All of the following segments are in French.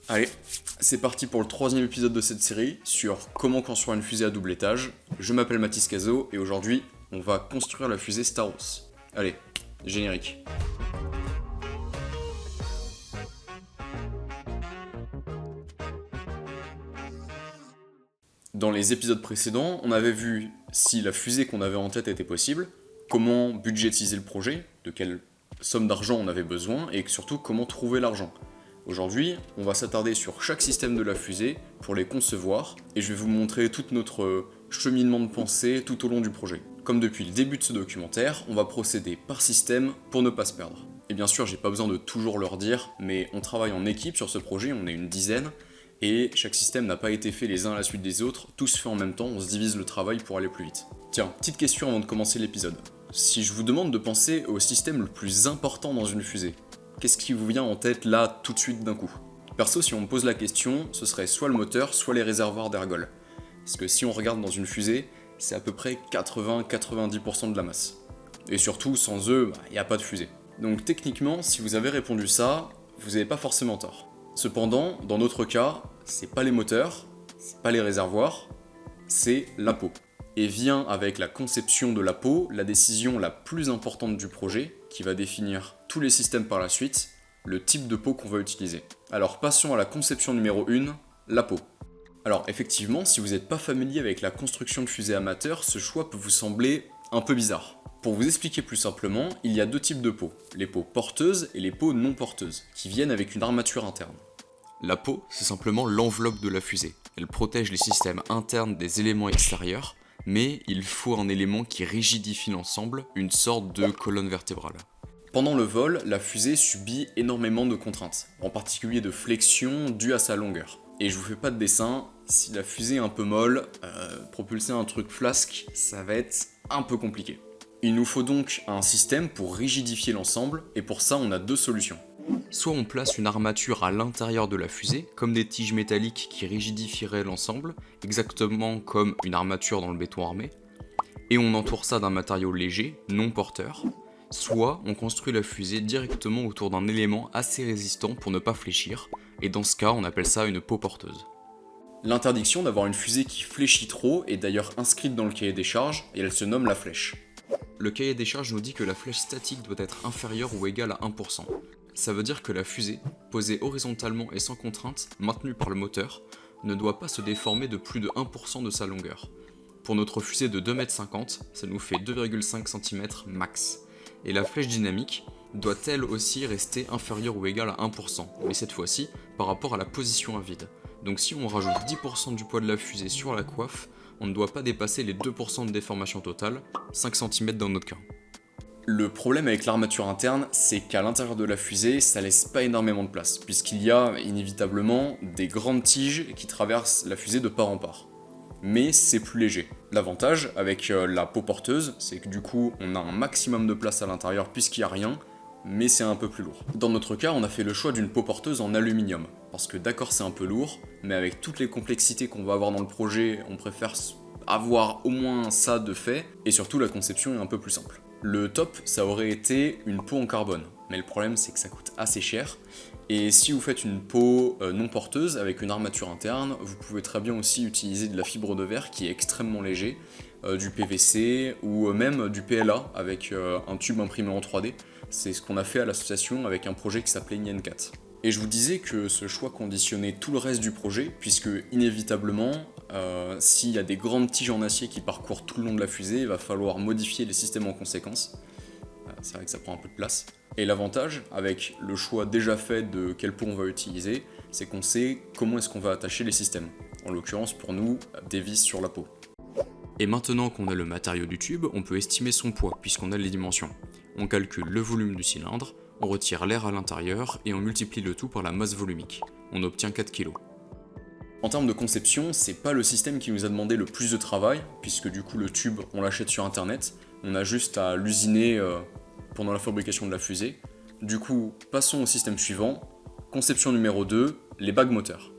Allez, c'est parti pour le troisième épisode de cette série sur comment construire une fusée à double étage. Je m'appelle Mathis Cazot et aujourd'hui, on va construire la fusée Star Wars. Allez, générique. Dans les épisodes précédents, on avait vu si la fusée qu'on avait en tête était possible, comment budgétiser le projet, de quelle somme d'argent on avait besoin et surtout comment trouver l'argent. Aujourd'hui, on va s'attarder sur chaque système de la fusée pour les concevoir et je vais vous montrer tout notre cheminement de pensée tout au long du projet. Comme depuis le début de ce documentaire, on va procéder par système pour ne pas se perdre. Et bien sûr, j'ai pas besoin de toujours leur dire, mais on travaille en équipe sur ce projet, on est une dizaine, et chaque système n'a pas été fait les uns à la suite des autres, tout se fait en même temps, on se divise le travail pour aller plus vite. Tiens, petite question avant de commencer l'épisode. Si je vous demande de penser au système le plus important dans une fusée, qu'est-ce qui vous vient en tête là tout de suite d'un coup? Perso, si on me pose la question, ce serait soit le moteur, soit les réservoirs d'ergol. Parce que si on regarde dans une fusée, c'est à peu près 80-90% de la masse. Et surtout, sans eux, il n'y a pas de fusée. Donc techniquement, si vous avez répondu ça, vous n'avez pas forcément tort. Cependant, dans notre cas, c'est pas les moteurs, c'est pas les réservoirs, c'est la peau. Et vient avec la conception de la peau la décision la plus importante du projet, qui va définir tous les systèmes par la suite, le type de peau qu'on va utiliser. Alors passons à la conception numéro 1, la peau. Alors effectivement, si vous n'êtes pas familier avec la construction de fusées amateurs, ce choix peut vous sembler un peu bizarre. Pour vous expliquer plus simplement, il y a deux types de peaux, les peaux porteuses et les peaux non porteuses, qui viennent avec une armature interne. La peau, c'est simplement l'enveloppe de la fusée. Elle protège les systèmes internes des éléments extérieurs, mais il faut un élément qui rigidifie l'ensemble, une sorte de colonne vertébrale. Pendant le vol, la fusée subit énormément de contraintes, en particulier de flexion due à sa longueur. Et je vous fais pas de dessin, si la fusée est un peu molle, propulser un truc flasque, ça va être un peu compliqué. Il nous faut donc un système pour rigidifier l'ensemble, et pour ça on a deux solutions. Soit on place une armature à l'intérieur de la fusée, comme des tiges métalliques qui rigidifieraient l'ensemble, exactement comme une armature dans le béton armé, et on entoure ça d'un matériau léger, non porteur, soit on construit la fusée directement autour d'un élément assez résistant pour ne pas fléchir, et dans ce cas on appelle ça une peau porteuse. L'interdiction d'avoir une fusée qui fléchit trop est d'ailleurs inscrite dans le cahier des charges, et elle se nomme la flèche. Le cahier des charges nous dit que la flèche statique doit être inférieure ou égale à 1%. Ça veut dire que la fusée, posée horizontalement et sans contrainte, maintenue par le moteur, ne doit pas se déformer de plus de 1% de sa longueur. Pour notre fusée de 2,50 m, ça nous fait 2,5 cm max. Et la flèche dynamique doit elle aussi rester inférieure ou égale à 1%, mais cette fois-ci par rapport à la position à vide. Donc si on rajoute 10% du poids de la fusée sur la coiffe, on ne doit pas dépasser les 2% de déformation totale, 5 cm dans notre cas. Le problème avec l'armature interne, c'est qu'à l'intérieur de la fusée, ça laisse pas énormément de place, puisqu'il y a inévitablement des grandes tiges qui traversent la fusée de part en part. Mais c'est plus léger. L'avantage avec la peau porteuse, c'est que du coup, on a un maximum de place à l'intérieur puisqu'il n'y a rien, mais c'est un peu plus lourd. Dans notre cas, on a fait le choix d'une peau porteuse en aluminium, parce que d'accord c'est un peu lourd, mais avec toutes les complexités qu'on va avoir dans le projet, on préfère avoir au moins ça de fait, et surtout la conception est un peu plus simple. Le top, ça aurait été une peau en carbone, mais le problème c'est que ça coûte assez cher, et si vous faites une peau non porteuse avec une armature interne, vous pouvez très bien aussi utiliser de la fibre de verre qui est extrêmement léger, du PVC ou même du PLA avec un tube imprimé en 3D. C'est ce qu'on a fait à l'association avec un projet qui s'appelait Nyencat. Et je vous disais que ce choix conditionnait tout le reste du projet, puisque inévitablement, s'il y a des grandes tiges en acier qui parcourent tout le long de la fusée, il va falloir modifier les systèmes en conséquence. C'est vrai que ça prend un peu de place. Et l'avantage, avec le choix déjà fait de quelle peau on va utiliser, c'est qu'on sait comment est-ce qu'on va attacher les systèmes. En l'occurrence, pour nous, des vis sur la peau. Et maintenant qu'on a le matériau du tube, on peut estimer son poids, puisqu'on a les dimensions. On calcule le volume du cylindre, on retire l'air à l'intérieur et on multiplie le tout par la masse volumique. On obtient 4 kg. En termes de conception, c'est pas le système qui nous a demandé le plus de travail, puisque du coup le tube, on l'achète sur internet, on a juste à l'usiner pendant la fabrication de la fusée. Du coup, passons au système suivant, conception numéro 2, les bagues moteurs.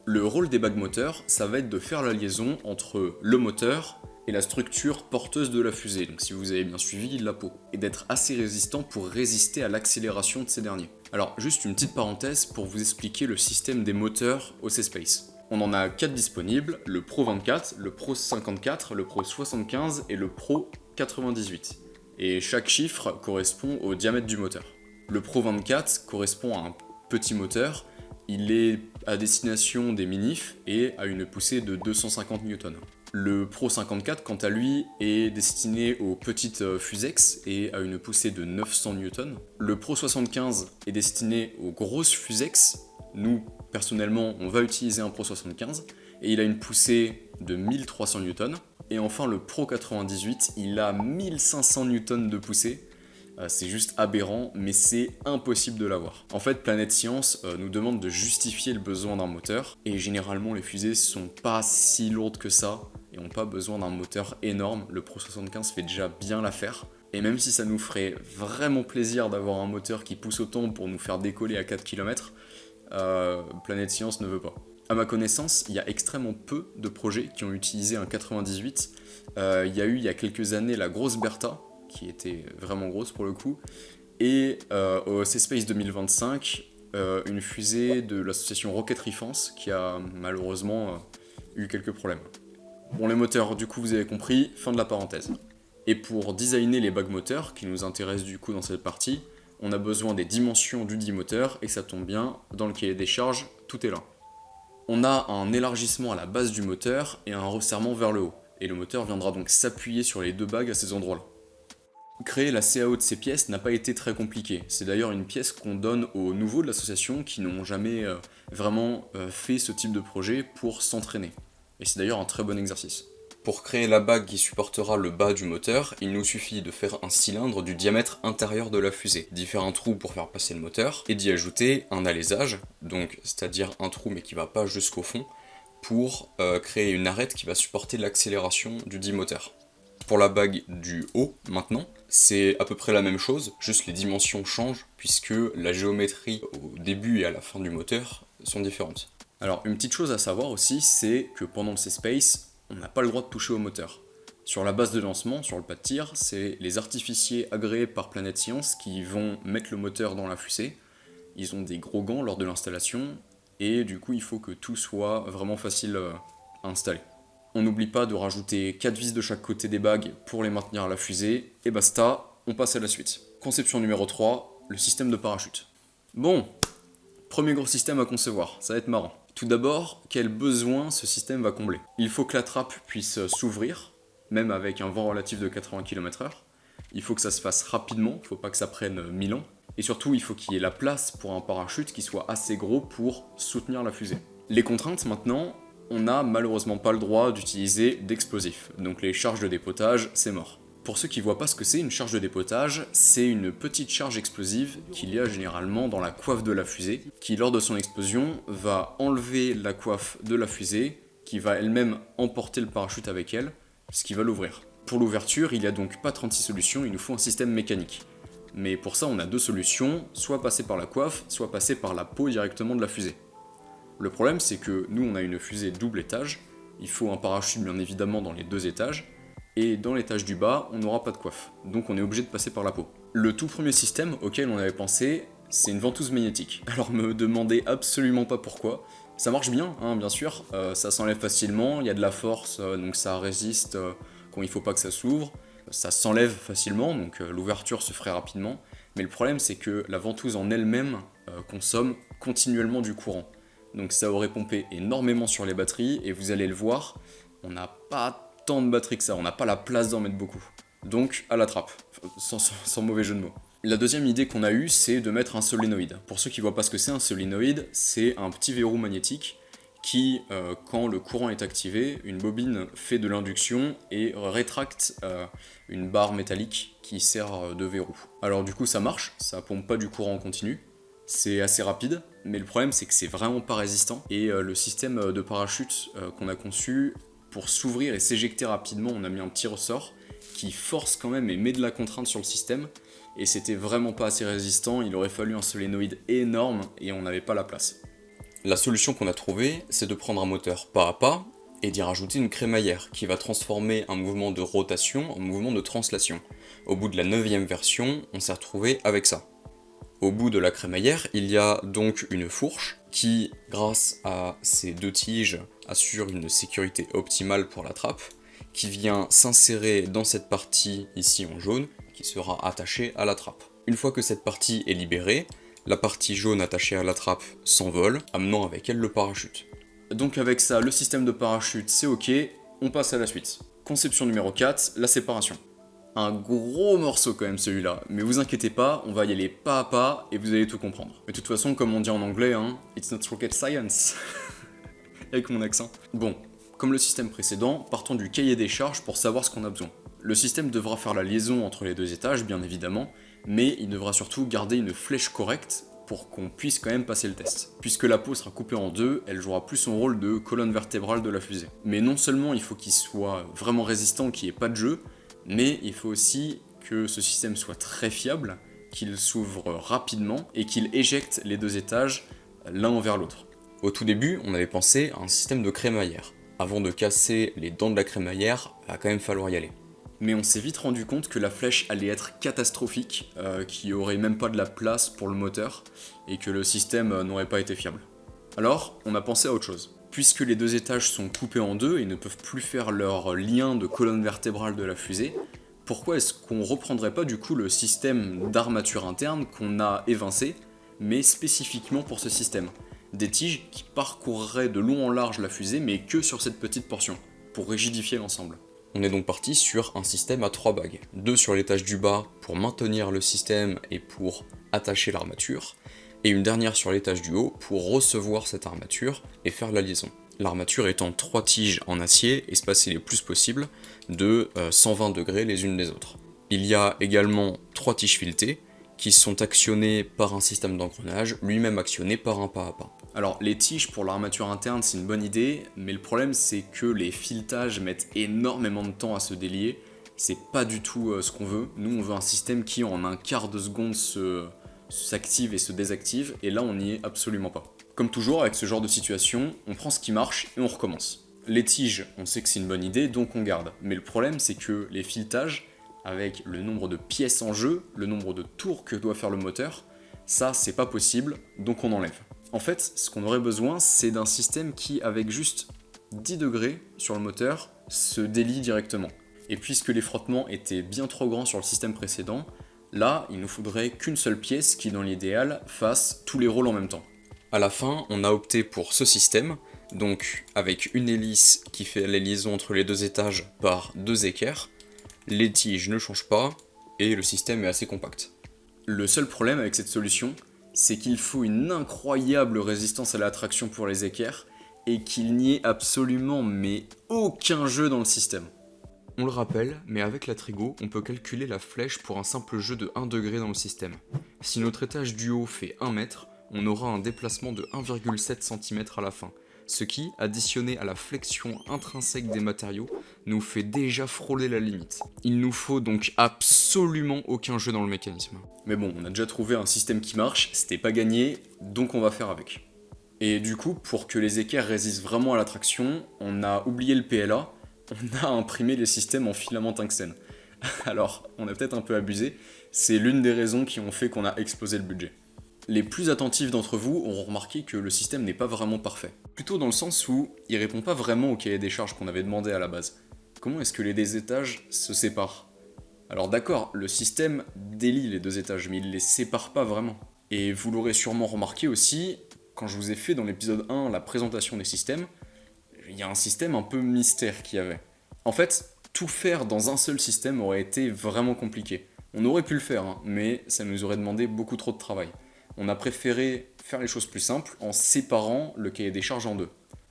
Le rôle des bagues moteurs, ça va être de faire la liaison entre le moteur et la structure porteuse de la fusée, donc si vous avez bien suivi, la peau, et d'être assez résistant pour résister à l'accélération de ces derniers. Alors juste une petite parenthèse pour vous expliquer le système des moteurs au C-Space. On en a 4 disponibles, le Pro 24, le Pro 54, le Pro 75 et le Pro 98. Et chaque chiffre correspond au diamètre du moteur. Le Pro 24 correspond à un petit moteur, il est à destination des minifs et a une poussée de 250 Newton. Le Pro 54, quant à lui, est destiné aux petites fusex et a une poussée de 900 Newton. Le Pro 75 est destiné aux grosses fusex. Nous, personnellement, on va utiliser un Pro 75 et il a une poussée de 1300 Newton. Et enfin, le Pro 98, il a 1500 Newton de poussée. C'est juste aberrant, mais c'est impossible de l'avoir. En fait, Planète Science nous demande de justifier le besoin d'un moteur, et généralement les fusées sont pas si lourdes que ça, et n'ont pas besoin d'un moteur énorme. Le Pro 75 fait déjà bien l'affaire, et même si ça nous ferait vraiment plaisir d'avoir un moteur qui pousse autant pour nous faire décoller à 4 km, Planète Science ne veut pas. À ma connaissance, il y a extrêmement peu de projets qui ont utilisé un 98. Il y a eu il y a quelques années la grosse Bertha, qui était vraiment grosse pour le coup, et au C-Space 2025, une fusée de l'association Rocket Refence qui a malheureusement eu quelques problèmes. Bon, les moteurs, du coup, vous avez compris, fin de la parenthèse. Et pour designer les bagues moteurs, qui nous intéressent du coup dans cette partie, on a besoin des dimensions du dit moteur, et ça tombe bien, dans le cahier des charges, tout est là. On a un élargissement à la base du moteur et un resserrement vers le haut, et le moteur viendra donc s'appuyer sur les deux bagues à ces endroits-là. Créer la CAO de ces pièces n'a pas été très compliqué. C'est d'ailleurs une pièce qu'on donne aux nouveaux de l'association qui n'ont jamais vraiment fait ce type de projet pour s'entraîner. Et c'est d'ailleurs un très bon exercice. Pour créer la bague qui supportera le bas du moteur, il nous suffit de faire un cylindre du diamètre intérieur de la fusée, d'y faire un trou pour faire passer le moteur, et d'y ajouter un alésage, donc c'est-à-dire un trou mais qui va pas jusqu'au fond, pour créer une arête qui va supporter l'accélération du dit moteur. Pour la bague du haut, maintenant, c'est à peu près la même chose, juste les dimensions changent, puisque la géométrie au début et à la fin du moteur sont différentes. Alors, une petite chose à savoir aussi, c'est que pendant le C-Space, on n'a pas le droit de toucher au moteur. Sur la base de lancement, sur le pas de tir, c'est les artificiers agréés par Planète Science qui vont mettre le moteur dans la fusée. Ils ont des gros gants lors de l'installation, et du coup, il faut que tout soit vraiment facile à installer. On n'oublie pas de rajouter 4 vis de chaque côté des bagues pour les maintenir à la fusée, et basta, on passe à la suite. Conception numéro 3, le système de parachute. Bon, premier gros système à concevoir, ça va être marrant. Tout d'abord, quel besoin ce système va combler? Il faut que la trappe puisse s'ouvrir, même avec un vent relatif de 80 km/h. Il faut que ça se fasse rapidement, il ne faut pas que ça prenne 1000 ans. Et surtout, il faut qu'il y ait la place pour un parachute qui soit assez gros pour soutenir la fusée. Les contraintes maintenant, on n'a malheureusement pas le droit d'utiliser d'explosifs, donc les charges de dépotage, c'est mort. Pour ceux qui ne voient pas ce que c'est, une charge de dépotage, c'est une petite charge explosive qu'il y a généralement dans la coiffe de la fusée, qui lors de son explosion va enlever la coiffe de la fusée, qui va elle-même emporter le parachute avec elle, ce qui va l'ouvrir. Pour l'ouverture, il n'y a donc pas 36 solutions, il nous faut un système mécanique. Mais pour ça, on a deux solutions, soit passer par la coiffe, soit passer par la peau directement de la fusée. Le problème, c'est que nous, on a une fusée double étage, il faut un parachute bien évidemment dans les deux étages, et dans l'étage du bas, on n'aura pas de coiffe, donc on est obligé de passer par la peau. Le tout premier système auquel on avait pensé, c'est une ventouse magnétique. Alors me demandez absolument pas pourquoi, ça marche bien, hein, bien sûr, ça s'enlève facilement, il y a de la force, donc ça résiste quand il faut pas que ça s'ouvre, ça s'enlève facilement, donc l'ouverture se ferait rapidement, mais le problème c'est que la ventouse en elle-même consomme continuellement du courant. Donc ça aurait pompé énormément sur les batteries, et vous allez le voir, on n'a pas tant de batteries que ça, on n'a pas la place d'en mettre beaucoup. Donc à la trappe, sans mauvais jeu de mots. La deuxième idée qu'on a eue, c'est de mettre un solénoïde. Pour ceux qui ne voient pas ce que c'est un solénoïde, c'est un petit verrou magnétique qui, quand le courant est activé, une bobine fait de l'induction et rétracte une barre métallique qui sert de verrou. Alors du coup ça marche, ça pompe pas du courant en continu, c'est assez rapide, mais le problème c'est que c'est vraiment pas résistant, et le système de parachute qu'on a conçu, pour s'ouvrir et s'éjecter rapidement, on a mis un petit ressort qui force quand même et met de la contrainte sur le système, et c'était vraiment pas assez résistant, il aurait fallu un solénoïde énorme et on n'avait pas la place. La solution qu'on a trouvée, c'est de prendre un moteur pas à pas et d'y rajouter une crémaillère qui va transformer un mouvement de rotation en mouvement de translation. Au bout de la 9e version, on s'est retrouvé avec ça. Au bout de la crémaillère, il y a donc une fourche qui, grâce à ces deux tiges, assure une sécurité optimale pour la trappe, qui vient s'insérer dans cette partie ici en jaune, qui sera attachée à la trappe. Une fois que cette partie est libérée, la partie jaune attachée à la trappe s'envole, amenant avec elle le parachute. Donc avec ça, le système de parachute c'est ok, on passe à la suite. Conception numéro 4, la séparation. Un gros morceau quand même celui-là, mais vous inquiétez pas, on va y aller pas à pas et vous allez tout comprendre. Mais de toute façon, comme on dit en anglais, hein, it's not rocket science. Avec mon accent. Bon, comme le système précédent, partons du cahier des charges pour savoir ce qu'on a besoin. Le système devra faire la liaison entre les deux étages, bien évidemment, mais il devra surtout garder une flèche correcte pour qu'on puisse quand même passer le test. Puisque la peau sera coupée en deux, elle jouera plus son rôle de colonne vertébrale de la fusée. Mais non seulement il faut qu'il soit vraiment résistant, qu'il n'y ait pas de jeu, mais il faut aussi que ce système soit très fiable, qu'il s'ouvre rapidement et qu'il éjecte les deux étages l'un envers l'autre. Au tout début, on avait pensé à un système de crémaillère. Avant de casser les dents de la crémaillère, il va quand même falloir y aller. Mais on s'est vite rendu compte que la flèche allait être catastrophique, qu'il n'y aurait même pas de la place pour le moteur, et que le système n'aurait pas été fiable. Alors, on a pensé à autre chose. Puisque les deux étages sont coupés en deux et ne peuvent plus faire leur lien de colonne vertébrale de la fusée, pourquoi est-ce qu'on reprendrait pas du coup le système d'armature interne qu'on a évincé, mais spécifiquement pour ce système? Des tiges qui parcourraient de long en large la fusée, mais que sur cette petite portion, pour rigidifier l'ensemble. On est donc parti sur un système à 3 bagues. 2 sur l'étage du bas pour maintenir le système et pour attacher l'armature, et une dernière sur l'étage du haut pour recevoir cette armature et faire la liaison. L'armature étant 3 tiges en acier espacées le plus possible de 120 degrés les unes des autres. Il y a également 3 tiges filetées qui sont actionnées par un système d'engrenage, lui-même actionné par un pas à pas. Alors les tiges pour l'armature interne c'est une bonne idée, mais le problème c'est que les filetages mettent énormément de temps à se délier, c'est pas du tout ce qu'on veut. Nous on veut un système qui en un quart de seconde s'active et se désactive, et là on n'y est absolument pas. Comme toujours avec ce genre de situation, on prend ce qui marche et on recommence. Les tiges, on sait que c'est une bonne idée, donc on garde. Mais le problème c'est que les filetages, avec le nombre de pièces en jeu, le nombre de tours que doit faire le moteur, ça c'est pas possible, donc on enlève. En fait, ce qu'on aurait besoin, c'est d'un système qui, avec juste 10 degrés sur le moteur, se délie directement. Et puisque les frottements étaient bien trop grands sur le système précédent, là, il nous faudrait qu'une seule pièce qui, dans l'idéal, fasse tous les rôles en même temps. À la fin, on a opté pour ce système, donc avec une hélice qui fait la liaison entre les deux étages par 2 équerres, les tiges ne changent pas, et le système est assez compact. Le seul problème avec cette solution, c'est qu'il faut une incroyable résistance à la traction pour les équerres, et qu'il n'y ait absolument mais aucun jeu dans le système. On le rappelle, mais avec la Trigo, on peut calculer la flèche pour un simple jeu de 1 degré dans le système. Si notre étage du haut fait 1 mètre, on aura un déplacement de 1,7 cm à la fin, ce qui, additionné à la flexion intrinsèque des matériaux, nous fait déjà frôler la limite. Il nous faut donc absolument aucun jeu dans le mécanisme. Mais bon, on a déjà trouvé un système qui marche, c'était pas gagné, donc on va faire avec. Et du coup, pour que les équerres résistent vraiment à la traction, on a oublié le PLA, on a imprimé les systèmes en filament tungstène. Alors, on a peut-être un peu abusé, c'est l'une des raisons qui ont fait qu'on a explosé le budget. Les plus attentifs d'entre vous auront remarqué que le système n'est pas vraiment parfait. Plutôt dans le sens où il répond pas vraiment au cahier des charges qu'on avait demandé à la base. Comment est-ce que les deux étages se séparent? Alors d'accord, le système délie les deux étages, mais il les sépare pas vraiment. Et vous l'aurez sûrement remarqué aussi, quand je vous ai fait dans l'épisode 1 la présentation des systèmes, il y a un système un peu mystère qu'il y avait. En fait, tout faire dans un seul système aurait été vraiment compliqué. On aurait pu le faire, hein, mais ça nous aurait demandé beaucoup trop de travail. On a préféré faire les choses plus simples en séparant le cahier des charges en deux.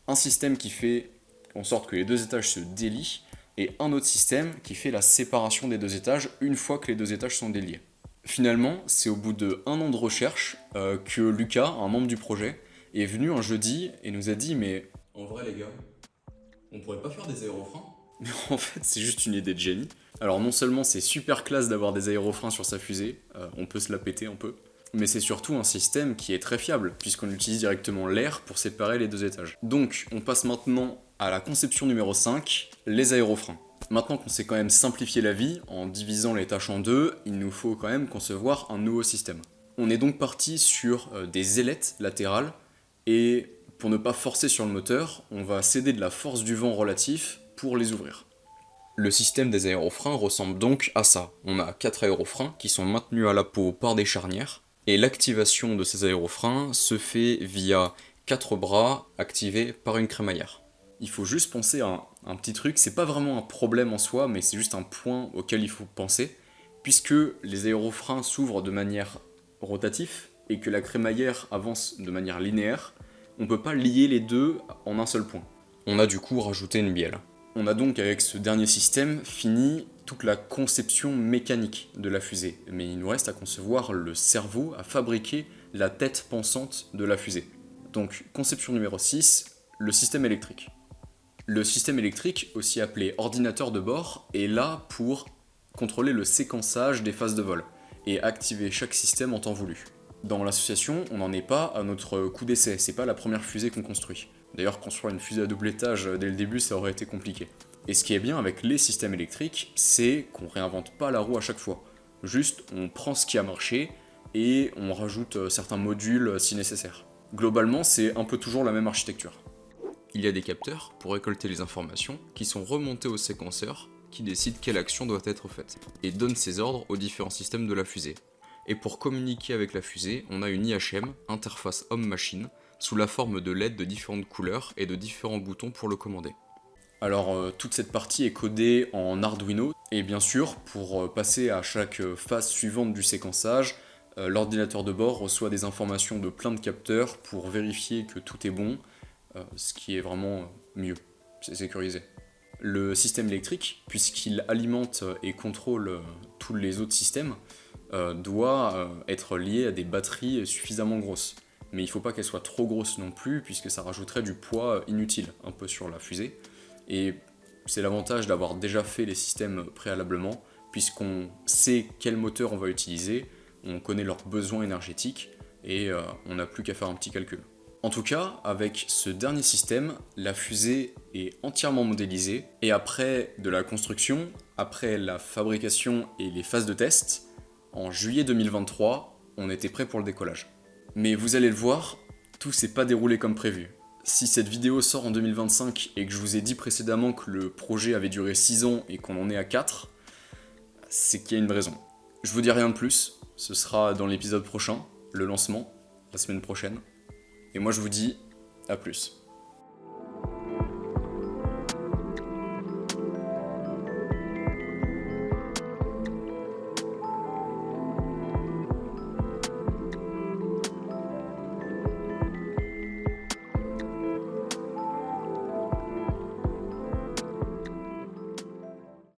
Un système qui fait en sorte que les deux étages se délient, et un autre système qui fait la séparation des deux étages une fois que les deux étages sont déliés. Finalement, c'est au bout de 1 an de recherche que Lucas, un membre du projet, est venu un jeudi et nous a dit « mais En vrai les gars, on pourrait pas faire des aérofreins ? en fait c'est juste une idée de génie ». Alors non seulement c'est super classe d'avoir des aérofreins sur sa fusée, on peut se la péter un peu, mais c'est surtout un système qui est très fiable, puisqu'on utilise directement l'air pour séparer les deux étages. Donc, on passe maintenant à la conception numéro 5, les aérofreins. Maintenant qu'on s'est quand même simplifié la vie, en divisant les tâches en deux, il nous faut quand même concevoir un nouveau système. On est donc parti sur des ailettes latérales, et pour ne pas forcer sur le moteur, on va céder de la force du vent relatif pour les ouvrir. Le système des aérofreins ressemble donc à ça. On a 4 aérofreins qui sont maintenus à la peau par des charnières, et l'activation de ces aérofreins se fait via 4 bras activés par une crémaillère. Il faut juste penser à un petit truc, c'est pas vraiment un problème en soi, mais c'est juste un point auquel il faut penser, puisque les aérofreins s'ouvrent de manière rotative et que la crémaillère avance de manière linéaire, on peut pas lier les deux en un seul point. On a du coup rajouté une bielle. On a donc avec ce dernier système fini toute la conception mécanique de la fusée, mais il nous reste à concevoir le cerveau, à fabriquer la tête pensante de la fusée. Donc conception numéro 6, le système électrique. Le système électrique, aussi appelé ordinateur de bord, est là pour contrôler le séquençage des phases de vol et activer chaque système en temps voulu. Dans l'association, on n'en est pas à notre coup d'essai, c'est pas la première fusée qu'on construit. D'ailleurs, construire une fusée à double étage dès le début, ça aurait été compliqué. Et ce qui est bien avec les systèmes électriques, c'est qu'on réinvente pas la roue à chaque fois. Juste, on prend ce qui a marché et on rajoute certains modules si nécessaire. Globalement, c'est un peu toujours la même architecture. Il y a des capteurs pour récolter les informations qui sont remontés au séquenceur qui décide quelle action doit être faite et donne ses ordres aux différents systèmes de la fusée. Et pour communiquer avec la fusée, on a une IHM, interface homme-machine, sous la forme de LED de différentes couleurs et de différents boutons pour le commander. Alors toute cette partie est codée en Arduino, et bien sûr, pour passer à chaque phase suivante du séquençage, l'ordinateur de bord reçoit des informations de plein de capteurs pour vérifier que tout est bon, ce qui est vraiment mieux, c'est sécurisé. Le système électrique, puisqu'il alimente et contrôle tous les autres systèmes, doit être lié à des batteries suffisamment grosses. Mais il ne faut pas qu'elles soient trop grosses non plus, puisque ça rajouterait du poids inutile un peu sur la fusée. Et c'est l'avantage d'avoir déjà fait les systèmes préalablement, puisqu'on sait quel moteur on va utiliser, on connaît leurs besoins énergétiques, et on n'a plus qu'à faire un petit calcul. En tout cas, avec ce dernier système, la fusée est entièrement modélisée, et après de la construction, après la fabrication et les phases de test, en juillet 2023, on était prêt pour le décollage. Mais vous allez le voir, tout s'est pas déroulé comme prévu. Si cette vidéo sort en 2025 et que je vous ai dit précédemment que le projet avait duré 6 ans et qu'on en est à 4, c'est qu'il y a une raison. Je vous dis rien de plus, ce sera dans l'épisode prochain, le lancement, la semaine prochaine. Et moi je vous dis à plus.